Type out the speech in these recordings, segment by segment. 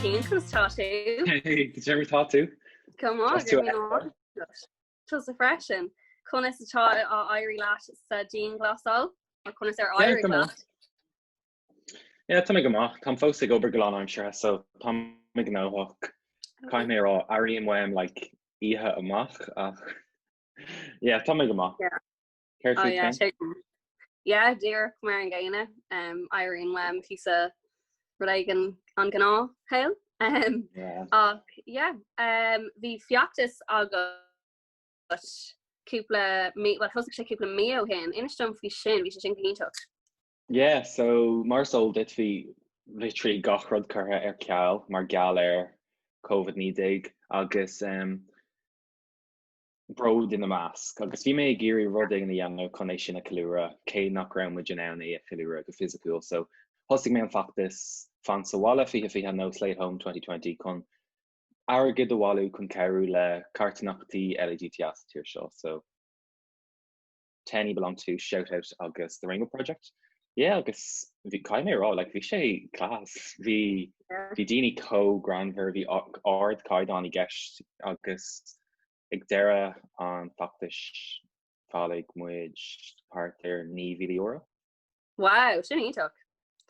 Cian chus tá tú. Hey, did you ever talk to? Come on, give me an Just a freshen. Chun is atá á éirí leat sa dín glasál, or chun is ar éirí leat. Yeah, tá go amach. Tá fós go berglan I'm sure, so tá me go hook. Caiim mé rá airí an wem like ihe amach. Yeah, tá me go amach. Yeah. Care Oh to yeah, Ken? yeah, dear mar an Ghaeilge, éirí an wem fhísa rudaigen an gná hail. Yeah. Bhí fiachtas agus cúpla well thosach sé cúpla mí ó hen inistom fhí sin cínteach. Yeah, so mar sol dit fi literally gachrod curtha ar ceall mar geall COVID-19 agus brod in the mask agus bhí mé géirí ruding na dhéanamh chun é sin na calúra cé nach raibh muid an anna a calúra go physical, so hosig mé an factus fan sa wala fi no Slate Home 2020 chun agad walu chun ceú le cartanachtaí LADTA tíir seo, so Tenny belong to shout out agus the Rainbow Project. Yeah, agus bhí caiim mé rá, like bhí sé class, bhí daoine co-granver bhí ard caidan I gceist agus ag deire an factus fálaigh muid part ar ní bhíliúra. Wow, sin ítach.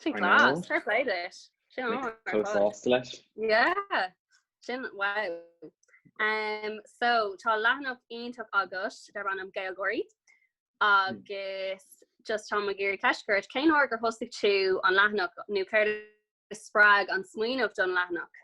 Sin class, fair play this. Sin yeah, sin wow. So tá leathanach ionach agus dar an Gaylgeoirí agus just tá a géirí ceisgurt céin gur thosaigh tú an leathanach nó céir sprág an smaoineamh don leathanach.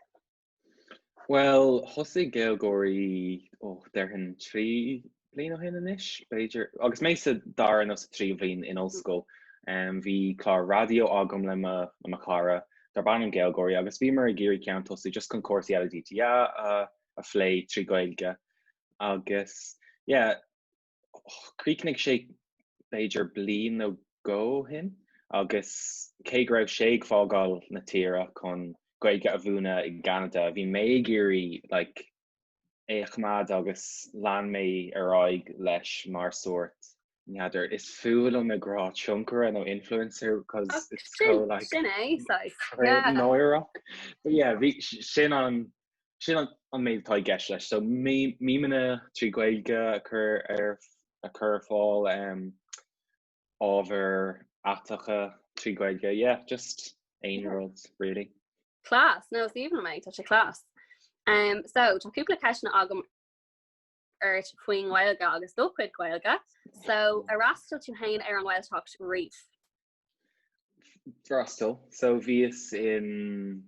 Well, thosaigh Gaylgeoirí der hin 3 bliain ó hin inis, Beiidir agus mésa dar an os 3 bhín in ollscoil. Bhí clár radio agam le ma cara dar ban an Gaylgeoirí agus bhí mar a géirí ceann tosaigh just chun curtha LADTA a phlé trí Ghaeilge agus yeah crícnig sé Beiidir bliain nó go hin agus cé raibh sé fágáil na tíre chun Ghaeilge a bhúna I Canada bhí mé géirí like éachmad agus lean mé aráig leis mar sort. Yeah, there is full on the grá chunker and no influencer because it's so like noir. But yeah, sin on made tie guess so me na trí Ghaeilge a cur fall over atacha trí Ghaeilge, yeah, just 1-year-olds really. Class, no, it's even mate, such a class. So tá cúpla ceisna agam faoin Ghaeilge agus dóchuid Ghaeilge, so arastal tú hain ar an Ghailteacht riamh. Arastal, so bhíos in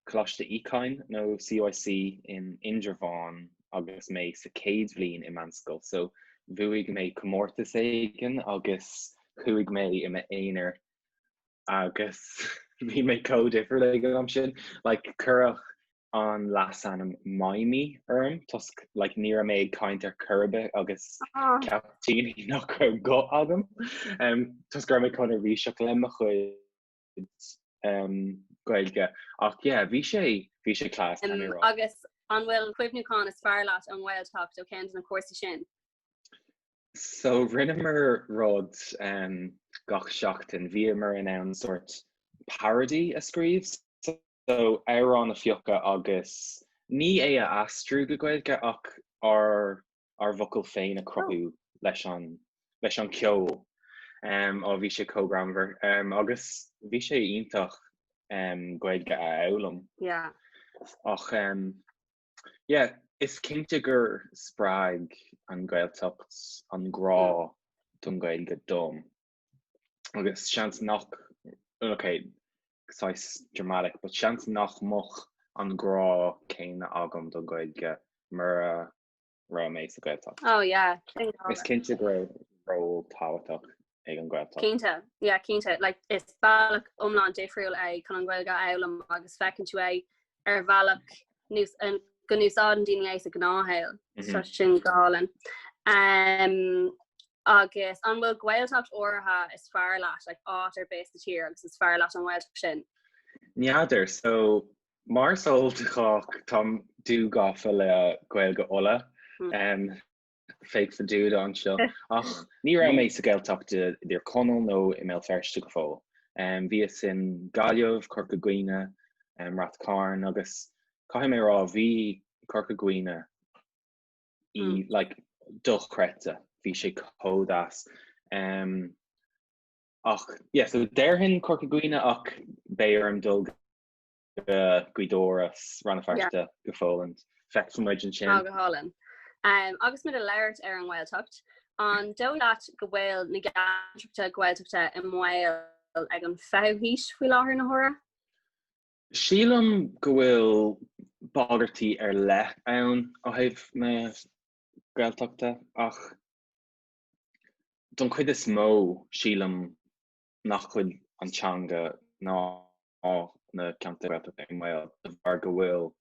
Coláiste Íocáin nó CYC in Indrabháin agus mé sa chéad bhliain I Manscoil, so bhuaigh mé comórtas éigen agus chuaigh mé I éonar agus bhí mé co-differ le am sin, like curach an lasan maimi tusk like near me kind of curbe agus captini nach go agam tusk gra me kind of risha lemme Ghaeilge ach yeah vi sé class agus an bhfuil cuimhnú can is fearlat an Ghailteacht ó cean na cuasa sin. So rinnemer rod gach seachtain bhí mar in an sort parody a scríbs. So an a fiocha agus ní é a astrú go Ghaeilge ach ar vocal féin a crothú leis an ceol ó bhí sé co-gramver agus bhí sé iontach Ghaeilge a eolalam. Yeah. Ach yeah, is cinnte gur sprág an Ghailteacht an grá don Ghaeilge dom. Agus seans nach okay. Size dramatic, but chance nach moch an grá céine agam don Ghaeilge mar ra mé sa Ghailteacht. Oh yeah. Is cinnte gur ró táhaach ag an Ghailteacht. Cinnte, yeah, cinnte. Like is bhealach umlán difriúil chun an Ghaeilge eolalam agus fecinn tú ar bhealach nús an go núsáid daoine sa gnáthil so sin gálan. Agus an bhfuil Ghailteacht ortha is fearlat like átar base the tír agus is fearlat an Ghailteacht sin. Neadidir, so mar soltach tom dú gafa le Ghaeilge ola fake for dude an seo ach ní ra mé sa Ghailteacht idir conal nó I mé ferste go fóil. Bhíos in Gailgeoirí Gráinne Rathcairn agus cai mé rá bhí curtha duine I like duchreite bhí sé códas ach yeah so derhin curtha duine ach béir an dul guidoras rannafarta go fóland feic from an sin go hálan agus mid a leirt ar an Ghailteacht an dólaat go bhfuil na gceantracha Ghailteachta I mhail ag an fáhís faoi láthair na hora sílam go bhfuil bagartí ar le ann ó thaobh na Ghailteachta ach don chuid is mó sílam nach chuid antseanga ná na ceantar Ghailteachta ag mhail bhar go bhfuil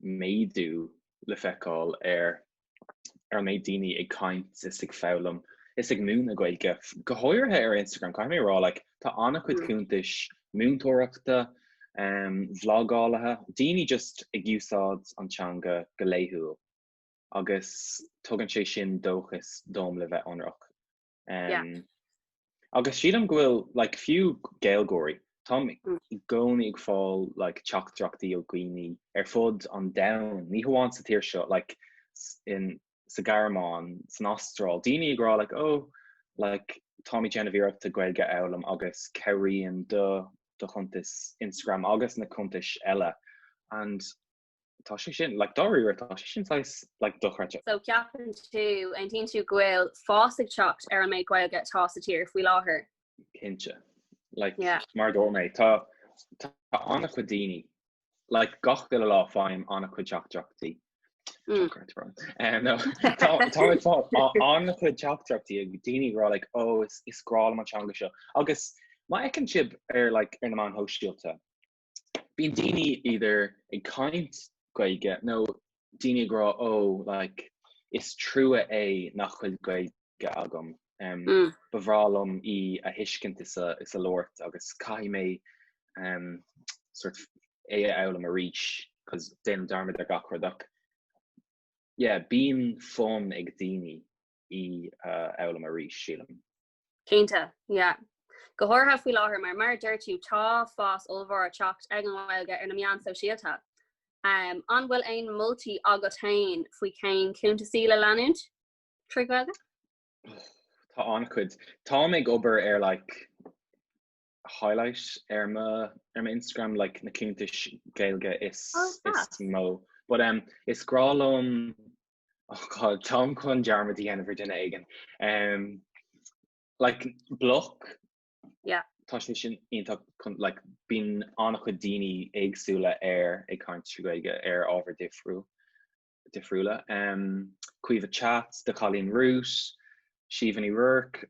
méadú le feiceáil ar méid daoine ag caint is ag fálam is ag mún a Ghaeilge go háirthe ar Instagram cai mé rá like tá annach chuid cúntais múntóireachta vlogálathe daoine just ag úsáid antseanga go léithúil agus tugann sé sin dóchas dóm le bheith anrach agus siad go bhfuil like fiú Gaylgeoirí Tom gcónaí ag fáil like teachtraachtaí ó Ghaoine ar fud an domhan ní hamháin sa tíir seo like in sa Garmáin san Astráil daoine ag rá like oh like Tommy Genevieve a Ghaeilge elam agus ceiríonn do chuntas Instagram agus na chuntas eile and tá sé sin like dáiríre tá sé sin like duchreite so ceapan tú an tíonn tú go bhfuil fásaigh teacht ar an méid Ghaeilge tá sa tír faoi láthair Cinnte like mar dorméid tá annach chuid daoine like gach go lá fáim annach chuid teachtraachtaí no tá annach chuid teachtraachtaí ag daoine rá like oh is gráil an teanga seo agus má ag an sib ar like ar na man hóisiúilta bíonn daoine either ag caint Ghaeilge no daoine ag rá oh like is trua é nach chuid Ghaeilge agam bhrálam I a hiiscint is a Lord agus cai mé sort of é elam a ríis cos déanam darmid ar gachradach bíonn fun ag daoine I elam a ríis sílam Cínta go háirtha faoi láthair mar dúirtú tá fás olmhar a teacht ag an Ghaeilge ar na meán sosialta an bhfuil ein multi agat hain faoi céin cúntasaí le leanúint trí Ghaeilge Tá an chuid tá ag obair ar like highlight ar ma Instagram like na cúntais Ghaeilge is mó but is grálum Tom chun dearmadí anamh duine aigen like bloch tá sé sin ionach chun like bín annach chuid daoine agsúla ar ag caint Ghaeilge ar ábhar difriúla cuimh chat de chalín rúis Siomhaní Rourke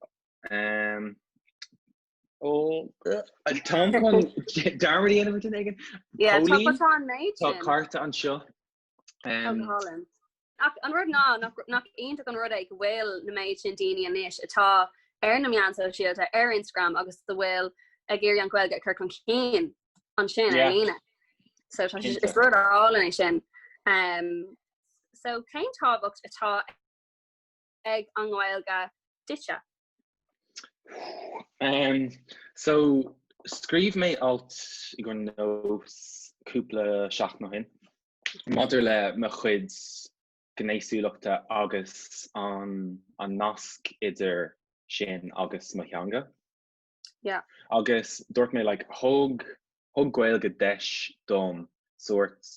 Tom chun dearmadí anamh duine aigen tá curtha an seo an rud nach aonach an rud ag bhfuil na méid sin daoine anis atá ar na meán sosialta ar Instagram agus do bhfuil a ggéirí an Ghaeilge chuir chun cinn an sin ar líne so is rud arála sin so céim tábhacht atá ag an Ghaeilge ditse so scríb mé alt I gur nós cúpla seach nó hin Maidir le mo chuid gnéisúlachta agus an nasc idir sin agus mo theanga agus dúirt mé like thug Ghaeilge deis dom soort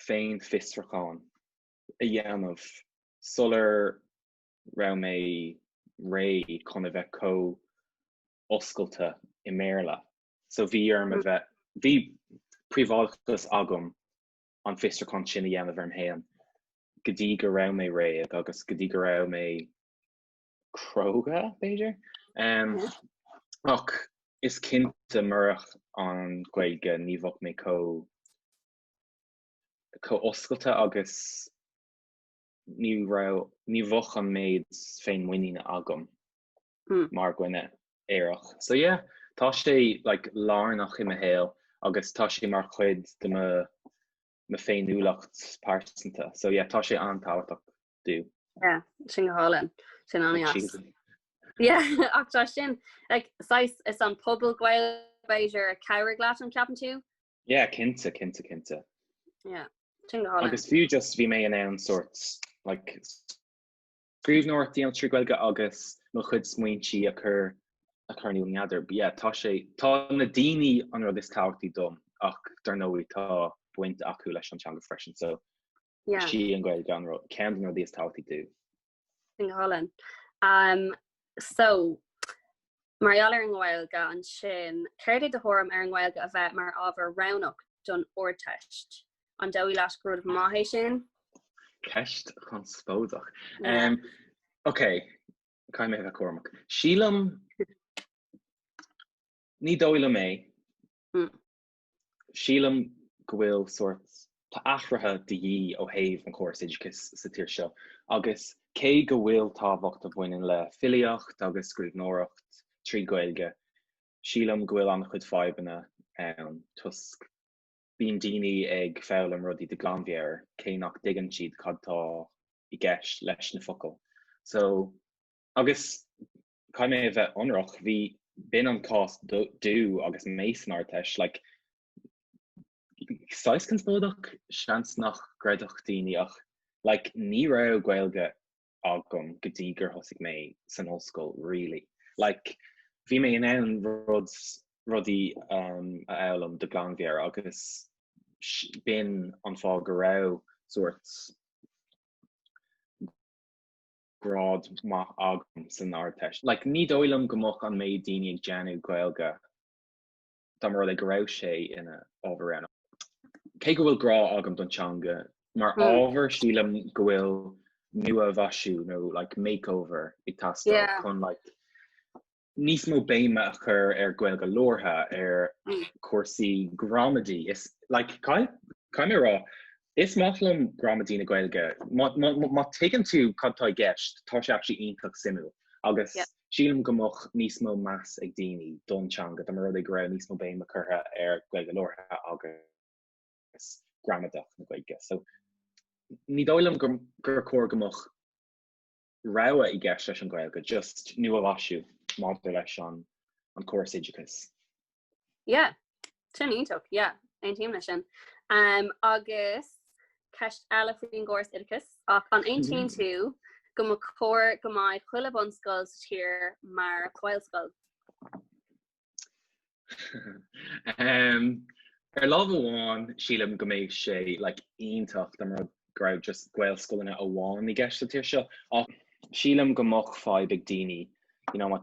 féin fistracháin a dhéanamh solar ra mé ré chun a bheith có oscailta I méarla so bhí arm a bheith bhí príomháilchas agam an fistracháin sin a dhéanamh arm héan go dtí go ra mé ré agus go dtí go ra mé croga Beiidir ach is cinnte murach an Ghaeilge ní bhah mé có oscailta agus ní bhach an méid féin muoine agam mar gine éireach so tá sé like lárnach I héal agus tá sé mar chuid de me féin úlacht pásanta so tá sé antáhaach dú sin go hálan sin anías ach tá sin like is an pobl Ghaeilge Beiidir ceir glas an ceapan tú cinnte Yeah. Agus fiú just bhí mé an sorts like scríbhneoirt an trí Ghaeilge agus nó chud smaointí a chur níidir. But yeah, tá na daoine an rud is táchtaí dom ach dar nóí tá buint acu leis an teanga freisin, so sí an Ghaeilge an rud cean an rud is táchtaí dú. Tin Holland. So Marialler an Ghaeilge an sin chuirde de thorm ar an Ghaeilge a bheith mar ábhar ránach don orteist an dóí leis grúd maithé sin. Ceist chun spódach. Okay, caiim mé bheith cormach. Sílam ní dóile mé. Sílam go bhfuil sorts tá athrathe de dhí ó thaobh an chórsaídicus sa tír seo, agus cé go bhfuil tábhacht a bhaineann le fhíseácht agus scríbhneoireacht trí Ghaeilge. Sílam go bhfuil an chud fadhbanna tusk bíon daoine ag fáil an rudaí de glanmhéar cé nach dtuigeann siad cad tá i gceist leis na focail. So agus caiim mé bheith ionrach bhí bin an cás dú agus mééis an arteis, like sais can spódach seans nach gradach daoine ach like ní raibh Ghaeilge agam go dtí gur thosaigh mé san ollscoil really. Like bhí mé in ann rudaí a elam de glanmhéar agus bin an fáil go raibh sorts grád maith agam san arteis. Like ní dóilim gomach an méid daoine ag deanú Ghaeilge dá mar le go raibh sé ina ábhar ann. Cé go bhfuil grá agam don teanga mar ábhar sílam go bhfuil nua bhaisiú nó like makeover ag tastal chun like níos mó béime a chur ar Ghaeilge leortha ar curthaí gramadí. Is like caiim rá is máthlam gramadí na Ghaeilge má taken tú cadtá gceist tá sé actually ionach simú agus sílam gomach níos mó meas ag daoine don teanga dá mar rud ag raibh níos mó béime curtha ar Ghaeilge leortha agus gramadach na Ghaeilge. So ní dóilim gur cór gomach rogha i gceist leis an Ghaeilge, just nua bhaisiú mátar leis an chórsaídicus. Yeah, sin ionach, yeah, ein tíim lei sin. Agus ceist eile faoin chórsaídicus ach an ein tín tú go mo cór go mbeidh chuile bonscoil sa tír mar chhoilscoil. Ar lámh amháin sílam go mbeidh sé like ionach dá mar raibh just ghailscoileanna amháin i gceist sa tír seo ach sílam gomach fáib ag daoine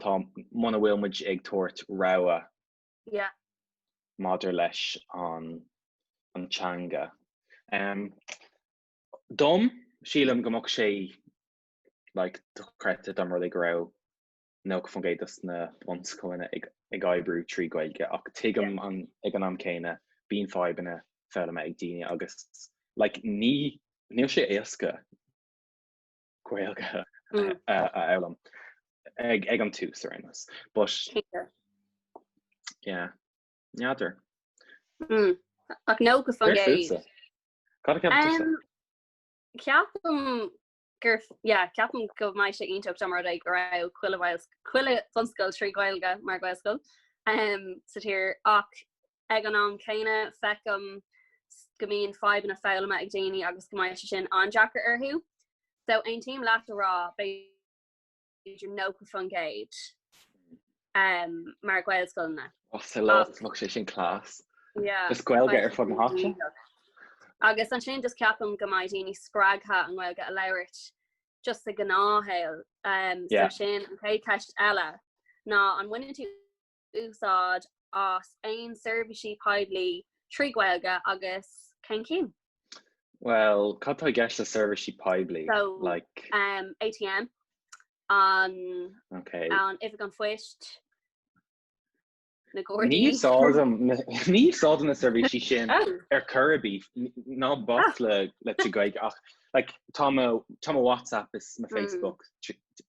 tá muna bhfuil muid ag tuairt rogha maidir leis an teanga. Dom sílam gomach sé like creite dá mar le go raibh nó go fungéidas na bonscoileanna ag oibrú trí Ghaeilge ach tuigim ag an am céine bíon fadhbanna fearr ag daoine agus like níl sé éasca Ghaeilge a elam ag an tús ar anas, but yeah, neadidir. Ach nó go fungéid. Ceapam go mbeidh sé ionach dá mar ag raibh chuile bonscoil trí Ghaeilge mar Ghaeilscoil sa tír ach ag an am céine fecham go mbíonn fadhbanna fearr ag daoine agus go mbeidh sin an deacair orthu. So ein tíim LADTA rá beidir nó go fungéid mar Ghaeilscoilna. Sa lá sé sin clás. Just Ghaeilge ar fud na háte. Agus an sin just ceapam go mbeidh daoine sprágtha an Ghaeilge a labhairt just a gnáthhéil so sin an cé ceist eile ná an bhaine tú úsáid as aon servicí poiblí trí Ghaeilge agus cin. Well, cadtá gceist a servicí poiblí? So, like ATM an if an foiist na Gordon. Ní sádan na servicí sin ar currabí ná bot le trí Ghaeilge ach like tá WhatsApp is na Facebook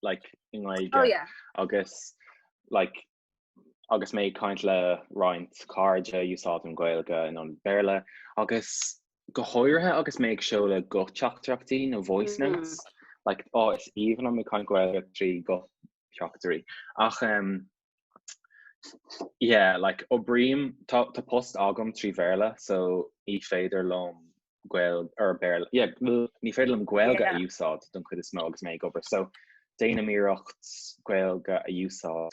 like in Ghaeilge agus like agus mé kaint le roint cardja úsáid an Ghaeilge in an Béarla agus go háirthe agus méid seo le go teachtarachtaí nó voice notes like is even an mé kaint Ghaeilge trí go teachtarí ach yeah, like ó bríam tá post agam trí Béarla so í féidir lom gwel or bear ní féidir am Ghaeilge a úsáid don chuid is mó agus méid obair. So déanam iirecht Ghaeilge a úsáid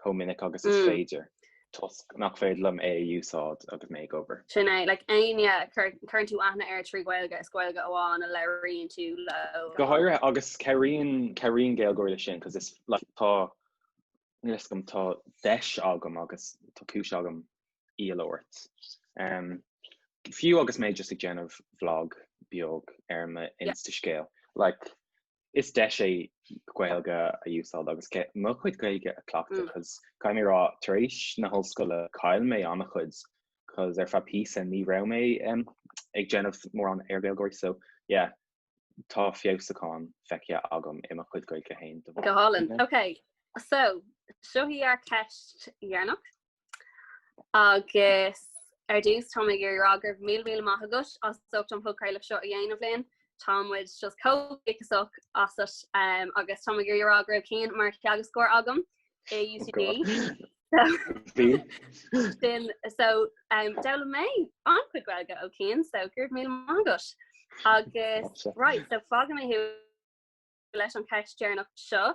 chomininic agus is féidir. Tusk nach féidir é úsáid agus méid obair. Sinné, like aine current tú ana trí Ghaeilge is Ghaeilge amháin a leiríonn tú le. Go háire agus ceíonn Gaylgeoirí sin, cos is like tá gom tá deis agam agus tá cúis agam íalóirt. Fiú agus méid just ag déanamh vlog beag me Insta scale. Like is deis é Ghaeilge a úsáid agus mo chuid Ghaeilge a cleachta, cos caiim rá tar éis na hoscoile cail mé anna chuid, cos fa písa ní ra mé ag déanamh mór an Gaylgeoirí. So yeah, tá fiosachán feice agam imime chuid Ghaeilge hain. Go hálan. Okay, so seo ar ceist dhearnach agus dús Táimid gur agur mí maith agat as socht an fogcréileh seo a dhéanamh linn. Táimid just cóicach asat agus Táimid gur agur cín mar ceagas scór agam i UCD. So dela mé an chuid Ghaeilge ó cín, so gur mí maith agat. Agus right, so fága mé hiú leis an ceist dearnach seo.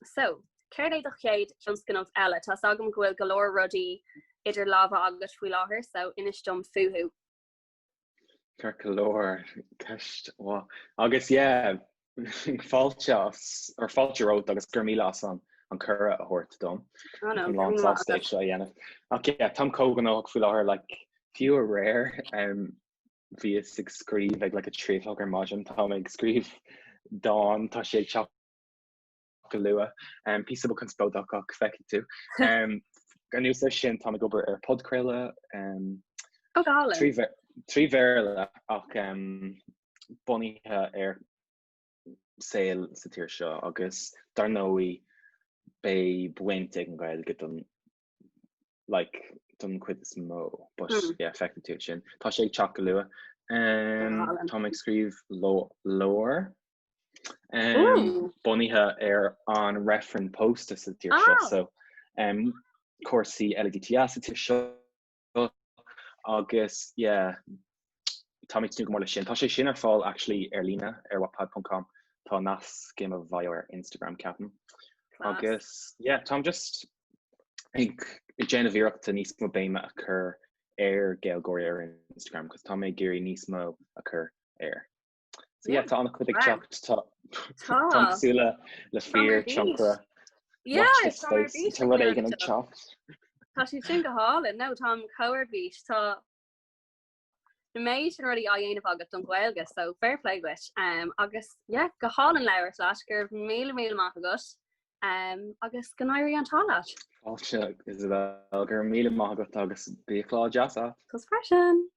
So céir é do chéad tionscanmh eile, tá agam go bhfuil go leor rudaí idir lábha agus faoi láthair, so inis dom fuú. Car go leor ceist agus fáilte rót agus gur mílas an chur a thuirt dom. Lá seo dhéanamh. Tá cógan ó faoi láthair le fiú a réir bhí ag scríb ag le a tríomhthgur maidin tá ag scríb dáin tá sé ag go lua peaceable conspódach feici tú. Ganú sin tá go ar Podchraoladh trí bhéile ach bunithe ar saoil sa tír seo agus dar nóí bé buinte an Ghaeilge don chuid is mó, but feici tú sin. Tá sé ag teach go lua. Tá ag scríb leor. Bunithe ar an referent post sa tír seo, so curtha LADTA sa tír seo agus táimid tú go mór le sin. Tá sé sin ar fáil actually ar lína ar wattpad.com tá nas game of bhaile ar Instagram ceapan. Agus tám just ag déanamh iireachta níos mó béime a chur ar Gaylgeoirí ar Instagram, cos tá mé géirí níos mó a chur ar. So tá anna chuid ag teacht tásúla le fear chunra. Tá rud éigen ag teacht. Tá sí sin go hála, nó tá comharbhís tá na méid sin ruí a dhéanamh agat don Ghaeilge, so fair play with. Agus go hálan leabhar leis gur mí maith agat agus go éirí an tálaat. Fáilte is gur mí maith agat agus bíochlá deasa. Cos freisin.